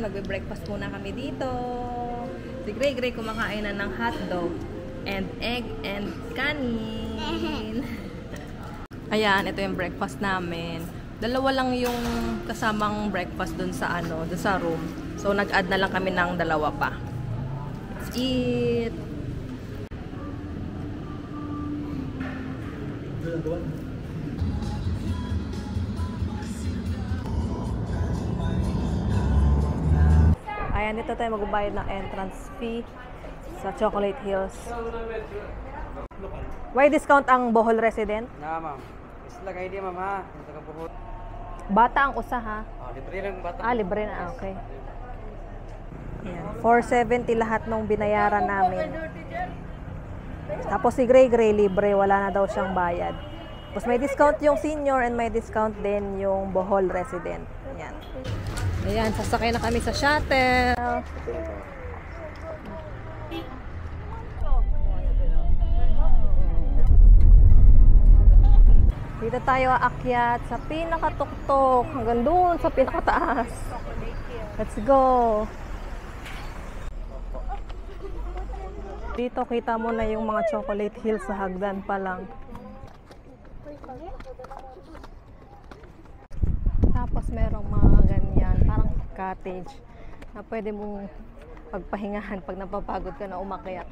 magbe-breakfast muna kami dito. Si Gray kumakain na ng hotdog and egg and kanin. Ayan, ito yung breakfast namin. Dalawa lang yung kasamang breakfast dun sa dun sa room. So nag-add na lang kami ng dalawa pa. Let's eat. Ayan, dito tayo magbabayad ng entrance fee sa Chocolate Hills. Why discount ang Bohol resident? Na, ma'am. Isla kayo di, ma'am, ha? Bata ang usa, ha? Libre lang bata. Libre na. Okay. Ayan. 470 lahat nung binayaran namin. Tapos si Gray libre. Wala na daw siyang bayad. Tapos may discount yung senior and may discount din yung Bohol resident. Ayan. Ayan, sasakay na kami sa shuttle. Dito tayo aakyat sa pinakatuktok hanggang doon sa pinakataas. Let's go! Dito kita mo na yung mga Chocolate Hills sa hagdan pa lang. Tapos merong mga ganyan, parang cottage na pwede mong pagpahingahan pag napapagod ka na umakyat.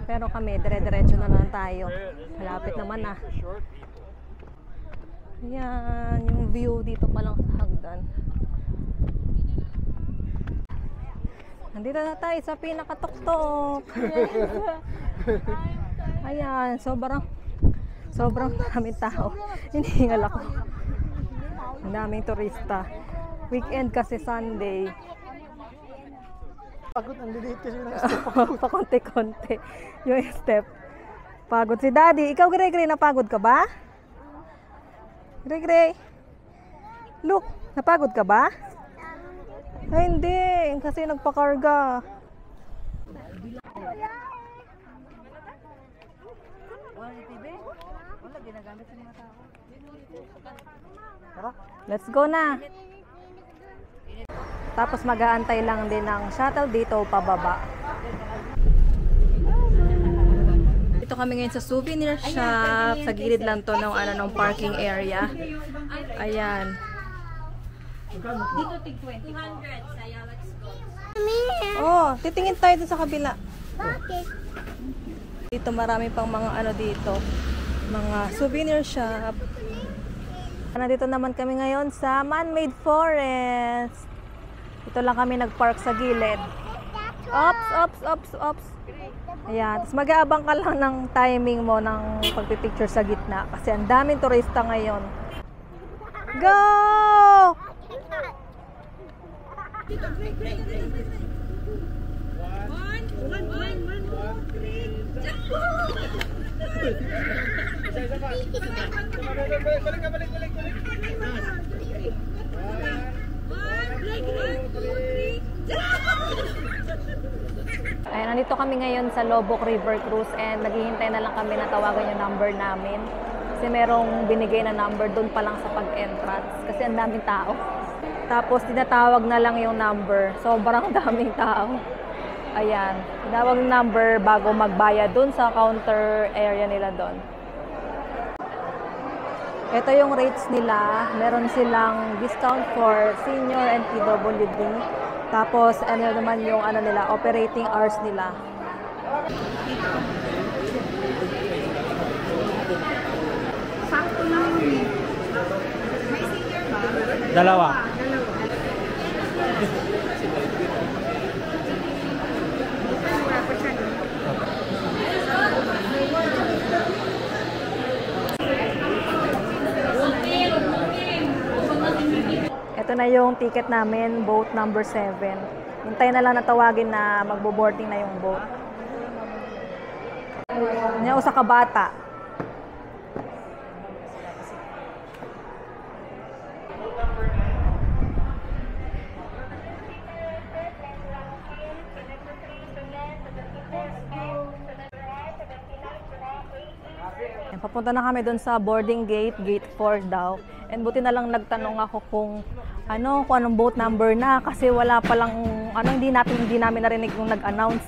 Pero kami, dire-diretso na lang tayo. Malapit naman na. Ayan, yung view dito pa lang sa hagdan. Nandito na tayo sa pinakatuktok. Ayan, sobrang daming tao. Hinihingal ako. Ang daming turista. Weekend kasi Sunday. Pagod ang lilit kasi ng Pa-konti-konti yung step. Pagod si Daddy. Ikaw, Gray, napagod ka ba? Gray. Look, napagod ka ba? Ay, hindi. Kasi nagpakarga. Let's go na. Tapos mag-aantay lang din ng shuttle dito pababa. Dito kami ngayon sa souvenir shop. Sa gilid lang to ng parking area. Ayan. Dito tig 20. 200 sa Alex Gold. Oh, titingin tayo dun sa kabila. Bakit? Dito marami pang mga dito. Mga souvenir shop. Nandito naman kami ngayon sa man-made forest. Ito lang kami nag-park sa gilid. Ops. Ayan. Tapos mag-aabang ka lang ng timing mo ng pagpipicture sa gitna. Kasi ang daming turista ngayon. Go! Ayan, nandito kami ngayon sa Lobok River Cruise and naghihintay na lang kami na tawagan yung number namin. Kasi merong binigay na number doon pa lang sa pag-entrance. Kasi ang daming tao. Tapos tinatawag na lang yung number. Sobrang daming tao. Ayan. Tinawag yung number bago magbayad doon sa counter area nila doon. Ito yung rates nila. Meron silang discount for senior and PWD. Tapos ano naman yung nila, operating hours nila. Sakto lang yun. May senior ba? Dalawa. Ito na yung ticket namin, boat number 7. Hintay na lang natawagin na magbo-boarding na yung boat. Nya usa ka bata. Papunta na kami doon sa boarding gate, gate 4 daw. And buti na lang nagtanong ako kung ano, kung anong boat number na kasi wala palang, ano, hindi namin narinig yung nag-announce.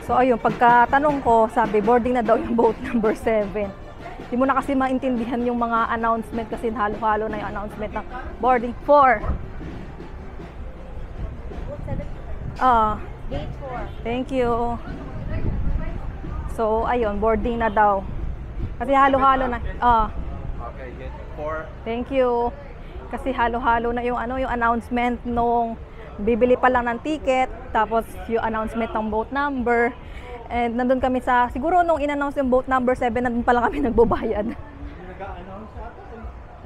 So ayun, pagkatanong ko, sabi boarding na daw yung boat number 7. Hindi mo na kasi maintindihan yung mga announcement kasi halo-halo na yung announcement ng boarding 4. Gate 4. Thank you. So ayun, boarding na daw. Kasi halo-halo na. Okay, get 4. Thank you. Kasi halo-halo na yung ano, yung announcement nung bibili pa lang ng ticket, tapos yung announcement ng boat number. And nandun kami sa, siguro nung in-announce yung boat number 7, nandun pa lang kami nagbabayad.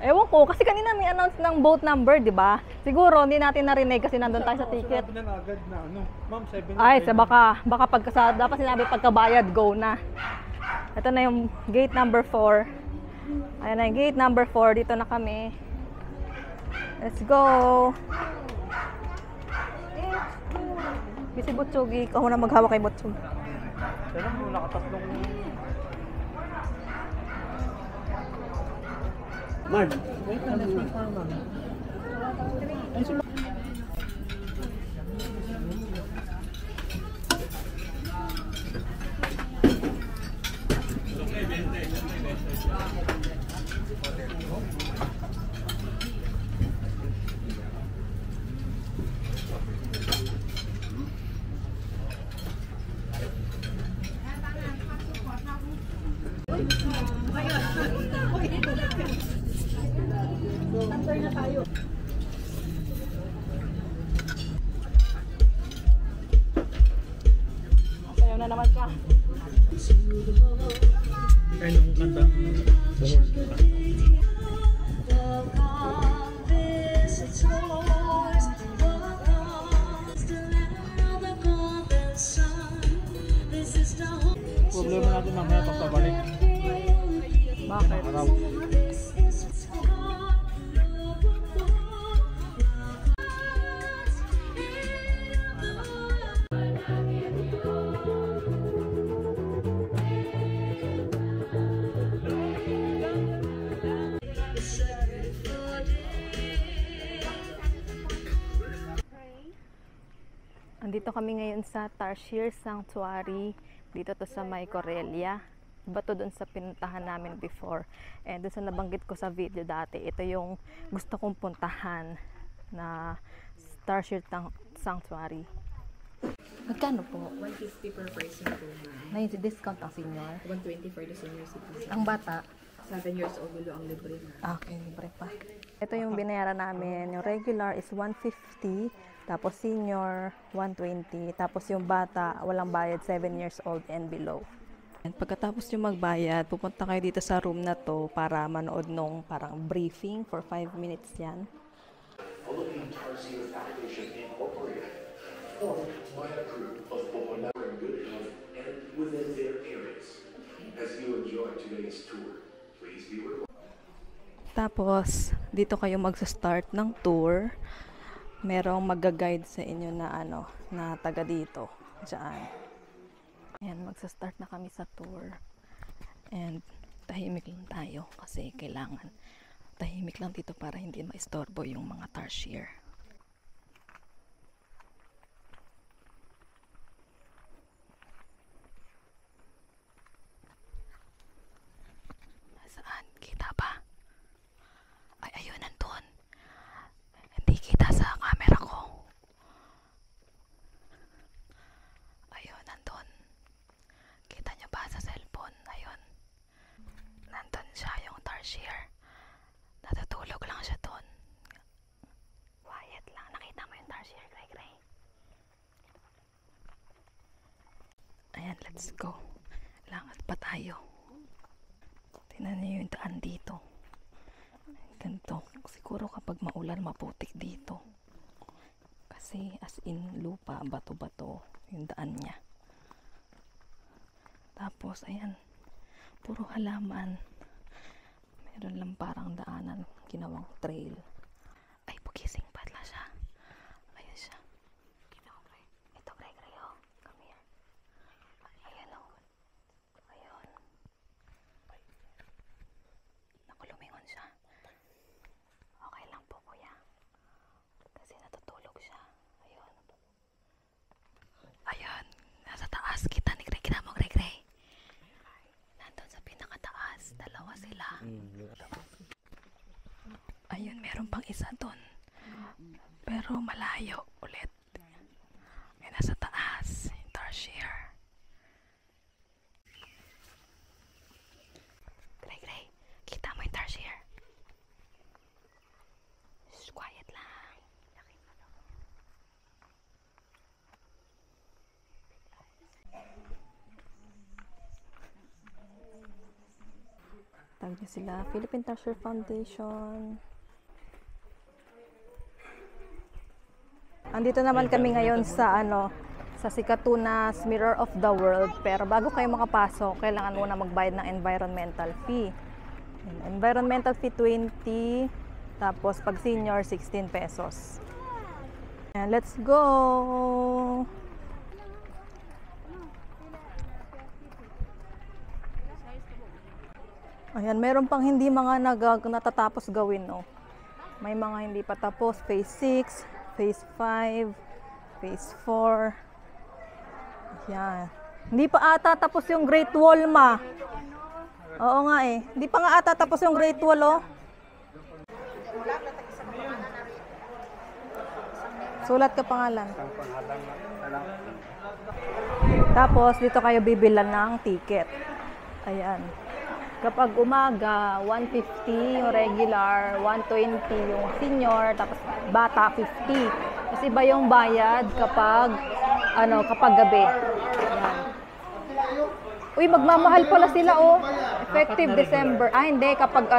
Ewan ko, kasi kanina may announce ng boat number, di ba? Siguro hindi natin narinig kasi nandun tayo sa ticket. Sabi na agad na ano, ma'am, 7. Ay, baka pagka, dapat sinabi pagkabayad, go na. Ito na yung gate number 4. Ayan na yung gate number 4, dito na kami. Let's go! Bisi Butchog, ikaw na maghawak kay Butchog. Pero mo nakatatlong... Mark, wait na lang pa, ma'am. Sayaw na naman ka. Kaya nung kanta, buhol. Problema natin mamaya pag pabalik. Bakit? Araw. Andito kami ngayon sa Tarsier Sanctuary. Dito to sa May Corelia. Iba to dun sa pinuntahan namin before. And dun sa nabanggit ko sa video dati, ito yung gusto kong puntahan na Tarsier Sanctuary. Magkano po? 150 per person po, ma'am. May discount ang senior. 120 for the senior citizen. Ang bata, 7 years old below ang libre, ma'am. okay, libre pa. Ito yung binayaran namin. Yung regular is 150, tapos senior 120, tapos yung bata walang bayad 7 years old and below. And pagkatapos yung magbayad, pupunta kayo dito sa room na to para manood nung parang briefing for 5 minutes yan. Philippine Tarsier Foundation Incorporated, formed by a crew of Pohonar and good health and within their areas. As you enjoy today's tour, please be reminded. Tapos, dito kayo magsa-start ng tour. Merong mag-guide sa inyo na ano, na taga dito. Diyan. Ayan, magsa-start na kami sa tour. And tahimik lang tayo kasi kailangan tahimik lang dito para hindi maistorbo yung mga tarsier. Saan? Kita ba? Ay, ayun, nandun. Hindi kita sa camera ko. Ayun, nandun. Kita nyo ba sa cellphone? Ayun. Nandun siya, yung tarsier. Natutulog lang siya doon. Quiet lang. Nakita mo yung tarsier, Gray. Ayan, let's go. Langat pa tayo. Tingnan niyo yung daan dito. Ganito. Siguro kapag maulan, maputik dito. Kasi as in lupa, bato-bato yung daan niya. Tapos, ayan. Puro halaman. Meron lang parang daanan, ginawang trail. Ay, pugising pala siya. Ayan siya. Ito, Gray, oh. Come here. Ayan, oh. Ayun. Naku, lumingon siya. Okay lang po, kuya. nasa doon. Pero malayo ulit. May nasa taas. Yung Tarsier. Gray, kita mo yung Tarsier? Shh, quiet lang. Tawag niyo sila, Philippine Tarsier Foundation. Andito naman kami ngayon sa sa Sikatunas Mirror of the World. Pero bago kayo makapasok, kailangan muna magbayad ng environmental fee. Environmental fee 20, tapos pag senior 16 pesos. And let's go. Ayan, meron pang hindi mga natatapos gawin, no. May mga hindi pa tapos, phase 6, phase 5, phase 4. Ayan. Hindi pa ata tapos yung Great Wall, ma. Oo nga eh. Hindi pa nga ata tapos yung Great Wall, oh. Sulat ka pangalan. Tapos, dito kayo bibilan ng ticket. Ayan. Kapag umaga, 150 yung regular, 120 yung senior, tapos bata 50. Kasi iba yung bayad kapag kapag gabi. Ayan. Uy, magmamahal pala sila, oh. Effective December. Ah, hindi, kapag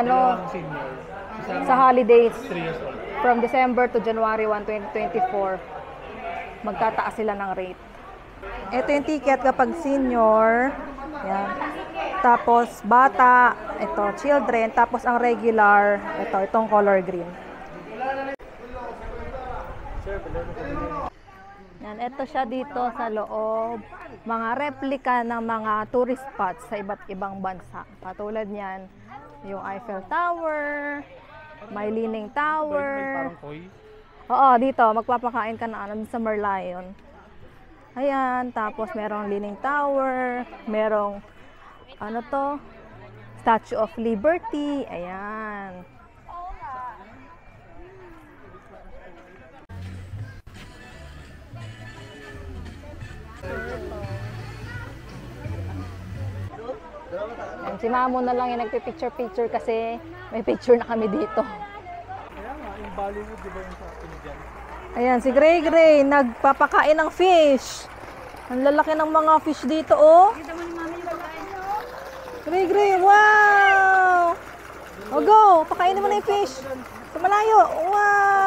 sa holidays. From December to January 1, 2024, magtataas sila ng rate. Ito yung ticket kapag senior. Yan. Tapos bata, ito children, tapos ang regular, itong color green. Yan, ito siya dito sa loob. Mga replika ng mga tourist spots sa iba't ibang bansa. Katulad niyan, yung Eiffel Tower, may Leaning Tower. Oo, dito magpapakain ka na sa Merlion. Ayan, tapos merong Leaning Tower, merong Statue of Liberty. Ayan. Ayan, si Mamo na lang yung nagpipicture-picture kasi may picture na kami dito. Kaya nga, yung Bollywood, di ba yung sa Pinigyan? Ayan, si Gray nagpapakain ng fish. Ang lalaki ng mga fish dito, oh. Gray, wow! O go, pakainin mo na yung fish. Sa malayo, wow!